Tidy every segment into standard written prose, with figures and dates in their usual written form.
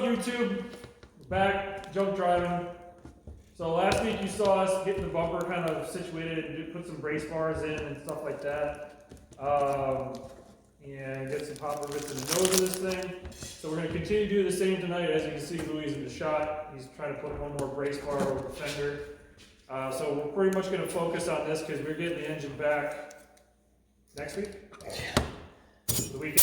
YouTube? Back junk driving. So last week you saw us getting the bumper kind of situated and put some brace bars in and stuff like that. And get some pop rivets in the nose of this thing. So we're going to continue to do the same tonight. As you can see, Louis is in the shot. He's trying to put one more brace bar over the fender. So we're pretty much going to focus on this because we're getting the engine back next week? The weekend.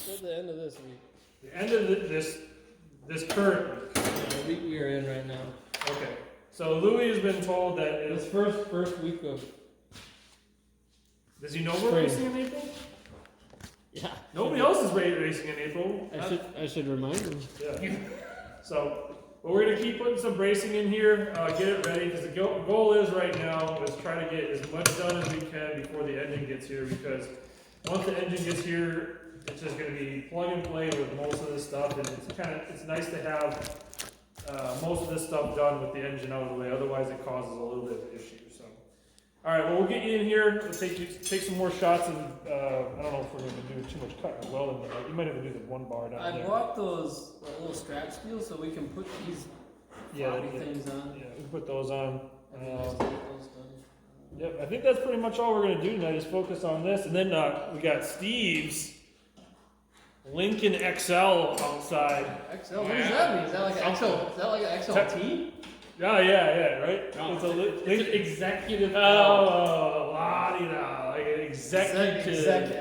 At the end of this week. The end of this current week. Yeah, the week we are in right now. Okay. So Louis has been told that It's first week of. Does he know we're racing in April? Yeah. Nobody else is racing in April. I should remind him. Yeah. So, but we're gonna keep putting some bracing in here, get it ready, because the goal is right now is try to get as much done as we can before the engine gets here. Because once the engine gets here, it's just gonna be plug and play with most of this stuff, and it's nice to have most of this stuff done with the engine out of the way. Otherwise, it causes a little bit of an issue. So. All right, well, we'll get you in here. We'll take some more shots, and I don't know if we're going to do too much cut and welding. You might have to do the one bar down there. I bought those little strap steels so we can put these things on. Yeah, we can put those on. Those Yep, I think that's pretty much all we're going to do tonight is focus on this. And then we got Steve's Lincoln XL outside. XL? What does that mean? Is that like an XL? Is that like an XLT? Oh, yeah, right? No, it's an executive L. Oh, la-di-da, like an executive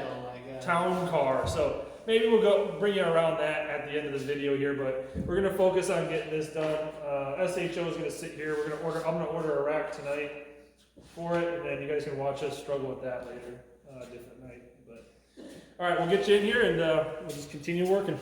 town car. So maybe we'll bring you around that at the end of the video here, but we're going to focus on getting this done. SHO is going to sit here. I'm going to order a rack tonight for it, and then you guys can watch us struggle with that later, a different night. But all right, we'll get you in here, and we'll just continue working.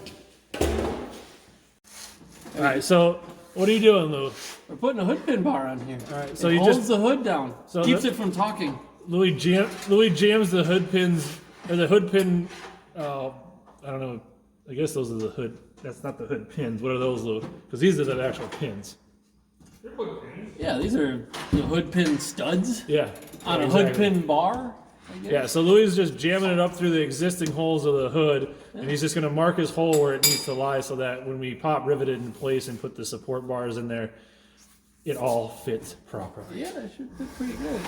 All right, so what are you doing, Lou? We're putting a hood pin bar on here. All right, so it you holds just the hood down. So keeps it from talking. Louis jams the hood pins, or the hood pin. I don't know. I guess those are the hood. That's not the hood pins. What are those, Lou? Because these are the actual pins. Yeah, these are the hood pin studs. Yeah. On a hood pin bar. Yeah, so Louis is just jamming it up through the existing holes of the hood, and he's just going to mark his hole where it needs to lie so that when we pop rivet it in place and put the support bars in there, it all fits properly. Yeah, it should fit pretty good.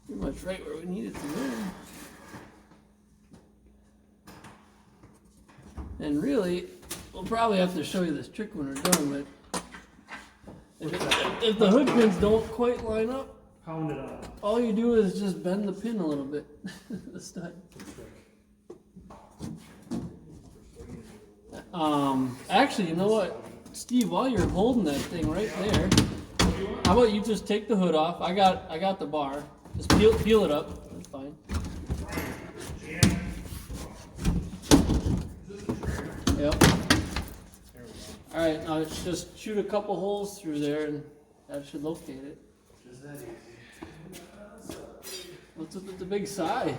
Pretty much right where we need it to go. And really, we'll probably have to show you this trick when we're done, but if the hood pins don't quite line up, Pound it on. all you do is just bend the pin a little bit, the stud. Actually, you know what, Steve? While you're holding that thing right there, how about you just take the hood off? I got the bar. Just peel it up. That's fine. Yep. All right, now just shoot a couple holes through there, and that should locate it. What's up with the big sigh?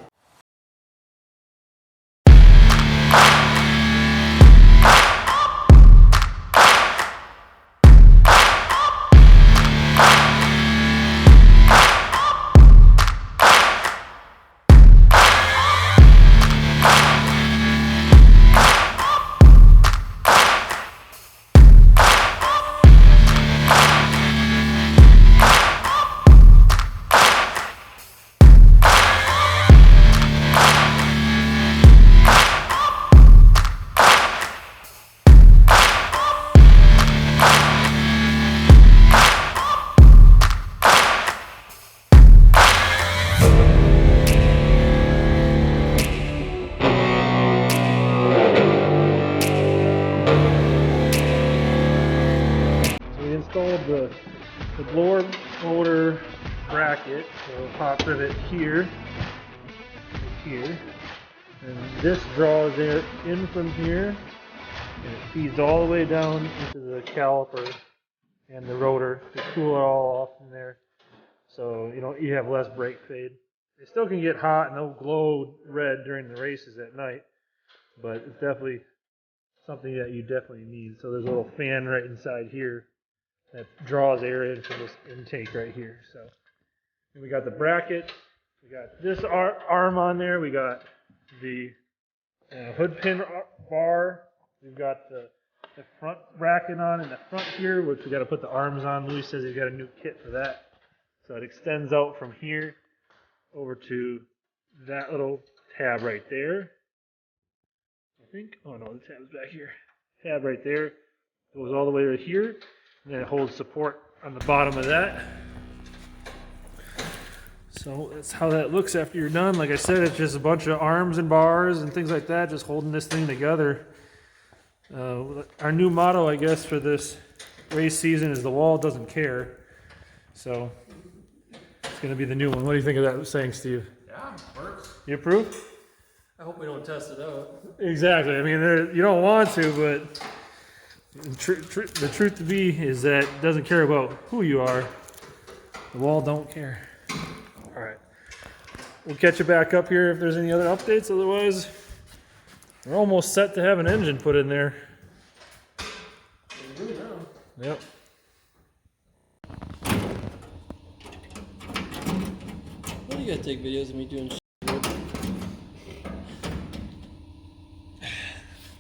The blower motor bracket, so we'll pop rivet here, and this draws it in from here, and it feeds all the way down into the caliper and the rotor to cool it all off in there, so you have less brake fade. They still can get hot and they'll glow red during the races at night, but it's definitely something that you definitely need. So there's a little fan right inside here that draws air in from this intake right here. So and we got the bracket, we got this arm on there, we got the hood pin bar, we've got the the front bracket on in the front here, which we got to put the arms on. Louis says he's got a new kit for that. So it extends out from here over to that little tab right there. I think, oh no, the tab's back here. Tab right there goes all the way to here, and then it holds support on the bottom of that. So that's how that looks after you're done. Like I said, it's just a bunch of arms and bars and things like that, just holding this thing together. Our new motto, I guess, for this race season is the wall doesn't care. So it's going to be the new one. What do you think of that saying, Steve? Yeah, works. You approve? I hope we don't test it out. Exactly. I mean, you don't want to, but the truth to be is that it doesn't care about who you are. The wall don't care. All right. We'll catch you back up here if there's any other updates. Otherwise, we're almost set to have an engine put in there. Yep. Why do you gotta take videos of me doing shit?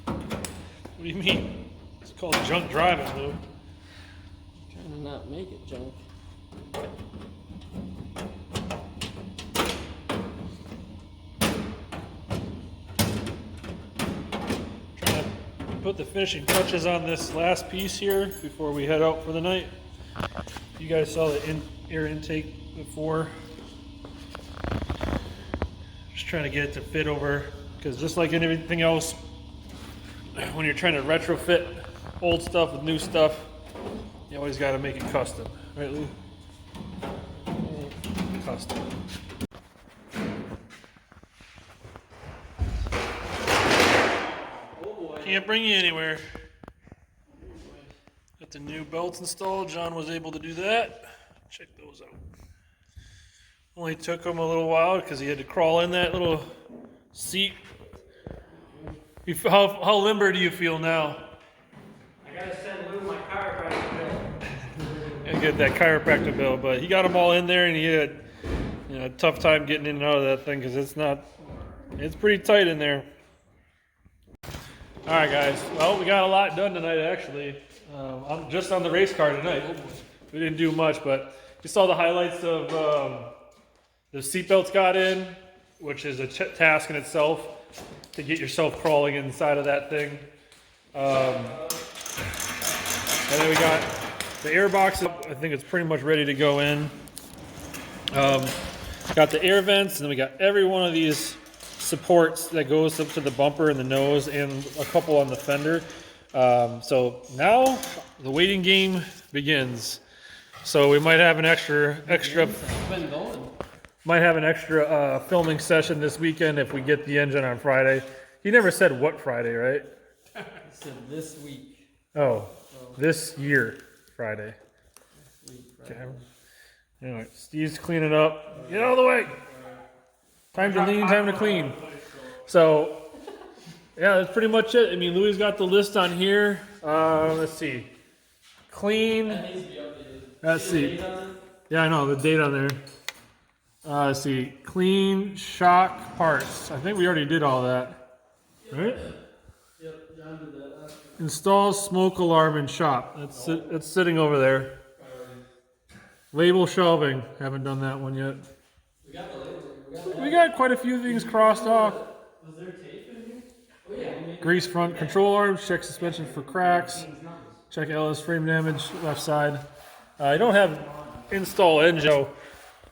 What do you mean? It's called junk driving, Lou. Trying to not make it junk. Trying to put the finishing touches on this last piece here before we head out for the night. You guys saw the air intake before. Just trying to get it to fit over, because just like anything else, when you're trying to retrofit old stuff with new stuff, you always got to make it custom, right, Lou? Custom. Can't bring you anywhere. Got the new belts installed. John was able to do that. Check those out. Only took him a little while because he had to crawl in that little seat. How limber do you feel now? I gotta send Lou my chiropractor bill. I get that chiropractor bill, but he got them all in there, and he had a tough time getting in and out of that thing because it's pretty tight in there. All right, guys. Well, we got a lot done tonight, actually. I'm just on the race car tonight. We didn't do much, but you saw the highlights of the seatbelts got in, which is a task in itself to get yourself crawling inside of that thing. And then we got the air box. I think it's pretty much ready to go in. Got the air vents, and then we got every one of these supports that goes up to the bumper and the nose, and a couple on the fender. So now the waiting game begins. So we might have an extra Been going. might have an extra filming session this weekend if we get the engine on Friday. He never said what Friday, right? He said this week. Oh, this year Friday. This week, Friday. Okay. Anyway, Steve's cleaning up. Get out of the way. Time to lean, time to clean. So, yeah, that's pretty much it. I mean, Louis got the list on here. Let's see. Clean. That needs to be updated. Let's See the see. date on it? Yeah, I know the date on there. Let's see. Clean shock parts. I think we already did all that. Right? Yep, John did that last week. Install smoke alarm in shop. That's sitting over there. Label shelving. Haven't done that one yet. We got the label. We got quite a few things crossed off. Was there tape in here? Oh yeah. Grease front control arms. Check suspension for cracks. Check LS frame damage left side. I don't have install engine.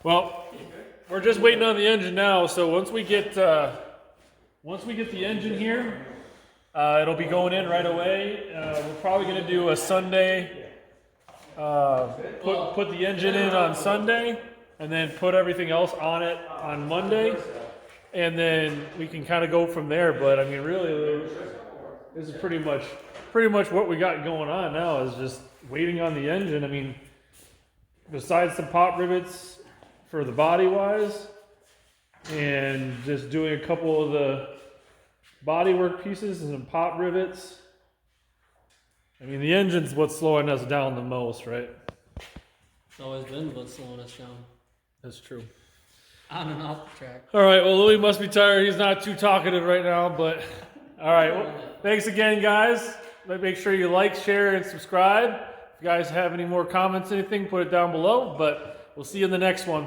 Well, we're just waiting on the engine now. So once we get the engine here, it'll be going in right away. We're probably gonna do a Sunday. Put the engine in on Sunday, and then put everything else on it on Monday, and then we can kind of go from there. But I mean, really, this is pretty much what we got going on now is just waiting on the engine. I mean, besides some pop rivets for the body wise, and just doing a couple of the bodywork pieces and some pop rivets. I mean, the engine's what's slowing us down the most, right? It's always been what's slowing us down. That's true. On and off the track. All right, well, Louis must be tired. He's not too talkative right now, but all right. Well, thanks again, guys. make sure you like, share, and subscribe. If you guys have any more comments, anything, put it down below. But we'll see you in the next one.